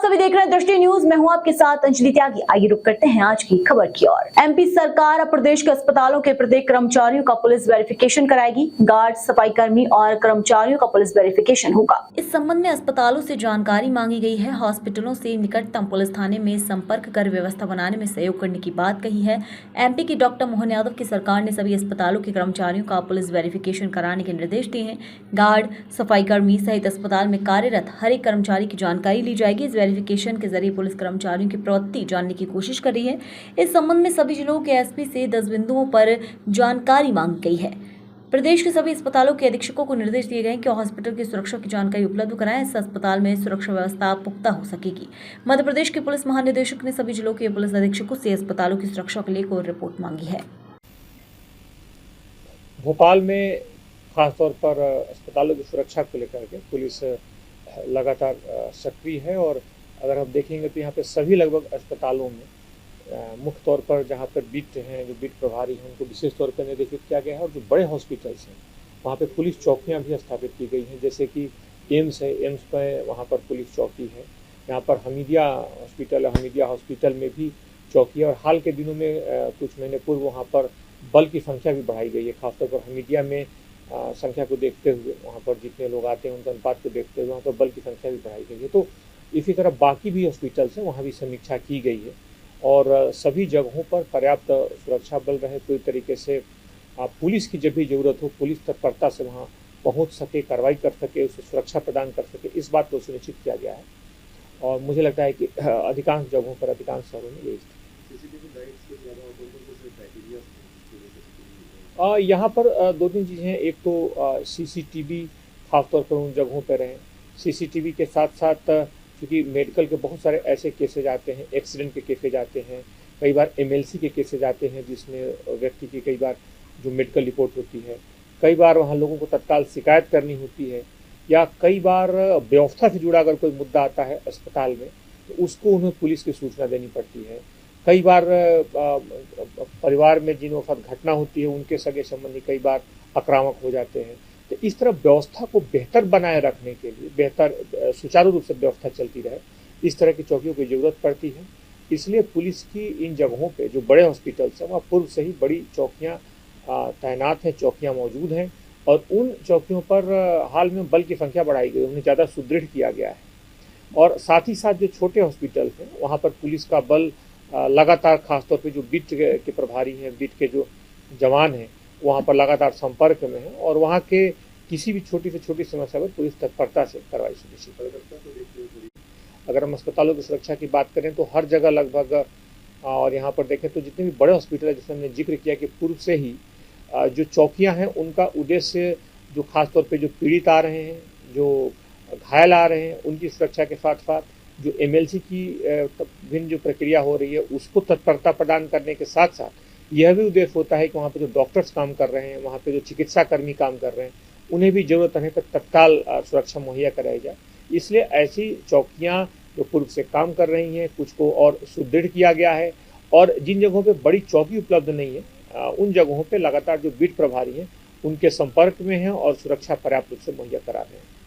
सभी देख रहे हैं दृष्टि न्यूज। मैं हूं आपके साथ अंजलि त्यागी। आइए रुक करते हैं आज की खबर की ओर। एमपी सरकार अब प्रदेश के अस्पतालों के प्रत्येक कर्मचारियों का पुलिस वेरिफिकेशन कराएगी। गार्ड, सफाई कर्मी और कर्मचारियों का पुलिस वेरिफिकेशन होगा। इस संबंध में अस्पतालों से जानकारी मांगी गई है। हॉस्पिटलों से निकटतम पुलिस थाने में संपर्क कर व्यवस्था बनाने में सहयोग करने की बात कही है। एमपी की डॉक्टर मोहन यादव की सरकार ने सभी अस्पतालों के कर्मचारियों का पुलिस वेरिफिकेशन कराने के निर्देश दिए हैं। गार्ड, सफाई कर्मी सहित अस्पताल में कार्यरत हर एक कर्मचारी की जानकारी ली जाएगी। इस वेरिफिकेशन के जरिए पुलिस कर्मचारियों की प्रवृत्ति जानने की कोशिश कर रही है। इस संबंध में सभी जिलों के एसपी से 10 बिंदुओं पर जानकारी मांगी गई है। प्रदेश के सभी अस्पतालों के अधीक्षकों को निर्देश दिए गए हैं कि हॉस्पिटल की सुरक्षा की जानकारी उपलब्ध कराएं। इस अस्पताल में सुरक्षा व्यवस्था पुख्ता हो सकेगी। मध्य प्रदेश के पुलिस महानिदेशक ने सभी जिलों के पुलिस अधीक्षकों से अस्पतालों की सुरक्षा के लिए कोई रिपोर्ट मांगी है। भोपाल में खासतौर पर अस्पतालों की सुरक्षा को लेकर के पुलिस लगातार सक्रिय है और अगर हम देखेंगे तो यहाँ पे सभी लगभग अस्पतालों में मुख्य तौर पर जहाँ पर बीट हैं, जो बीट प्रभारी हैं, उनको विशेष तौर पर निर्देशित किया गया है और जो बड़े हॉस्पिटल्स हैं वहाँ पे पुलिस चौकियाँ भी स्थापित की गई हैं। जैसे कि एम्स है, एम्स में वहाँ पर पुलिस चौकी है। यहाँ पर हमीदिया हॉस्पिटल है, हमीदिया हॉस्पिटल में भी चौकी है और हाल के दिनों में कुछ महीने पूर्व वहाँ पर बल की संख्या भी बढ़ाई गई है। खासतौर पर हमीदिया में संख्या को देखते हुए, वहाँ पर जितने लोग आते हैं उनके अनुपात को देखते हुए वहाँ पर बल की संख्या भी बढ़ाई गई है। तो इसी तरह बाकी भी हॉस्पिटल्स हैं, वहाँ भी समीक्षा की गई है और सभी जगहों पर पर्याप्त सुरक्षा बल रहे, पूरी तरीके से पुलिस की जब भी ज़रूरत हो पुलिस तत्परता से वहाँ पहुँच सके, कार्रवाई कर सके, उसे सुरक्षा प्रदान कर सके, इस बात को सुनिश्चित किया गया है। और मुझे लगता है कि अधिकांश जगहों पर, अधिकांश शहरों में ये यहाँ पर 2-3 चीज़ें हैं। एक तो सीसीटीवी खासतौर पर उन जगहों पर रहें। सीसीटीवी के साथ साथ क्योंकि मेडिकल के बहुत सारे ऐसे केसेज आते हैं, एक्सीडेंट के केसेज आते हैं, कई बार एमएलसी के केसेज आते हैं जिसमें व्यक्ति की कई बार जो मेडिकल रिपोर्ट होती है, कई बार वहाँ लोगों को तत्काल शिकायत करनी होती है या कई बार व्यवस्था से जुड़ा अगर कोई मुद्दा आता है अस्पताल में तो उसको उन्हें पुलिस की सूचना देनी पड़ती है। कई बार परिवार में जिनके साथ घटना होती है उनके सगे संबंधी कई बार आक्रामक हो जाते हैं। तो इस तरह व्यवस्था को बेहतर बनाए रखने के लिए, बेहतर सुचारू रूप से व्यवस्था चलती रहे, इस तरह की चौकियों की ज़रूरत पड़ती है। इसलिए पुलिस की इन जगहों पे जो बड़े हॉस्पिटल्स हैं वहाँ पूर्व से ही बड़ी चौकियाँ तैनात हैं, चौकियाँ मौजूद हैं और उन चौकियों पर हाल में बल की संख्या बढ़ाई गई, उन्हें ज़्यादा सुदृढ़ किया गया है। और साथ ही साथ जो छोटे हॉस्पिटल हैं वहाँ पर पुलिस का बल लगातार, खासतौर पे जो बीट के प्रभारी हैं, बीट के जो जवान हैं, वहाँ पर लगातार संपर्क में हैं और वहाँ के किसी भी छोटी से छोटी समस्या पर पुलिस तत्परता से कार्रवाई सुनिश्चित करेगी। अगर हम अस्पतालों की सुरक्षा की बात करें तो हर जगह लगभग, और यहाँ पर देखें तो जितने भी बड़े हॉस्पिटल है, जैसे हमने जिक्र किया कि पूर्व से ही जो चौकियाँ हैं उनका उद्देश्य जो खासतौर पर जो पीड़ित आ रहे हैं, जो घायल आ रहे हैं, उनकी सुरक्षा के साथ साथ जो एमएलसी की विभिन्न जो प्रक्रिया हो रही है उसको तत्परता प्रदान करने के साथ साथ यह भी उद्देश्य होता है कि वहाँ पे जो डॉक्टर्स काम कर रहे हैं, वहाँ पे जो चिकित्सा कर्मी काम कर रहे हैं, उन्हें भी जरूरत होने पर तत्काल सुरक्षा मुहैया कराई जाए। इसलिए ऐसी चौकियाँ जो पूर्व से काम कर रही हैं, कुछ को और सुदृढ़ किया गया है और जिन जगहों पर बड़ी चौकी उपलब्ध नहीं है उन जगहों पर लगातार जो बीट प्रभारी हैं उनके संपर्क में हैं और सुरक्षा पर्याप्त रूप से मुहैया करा रहे हैं।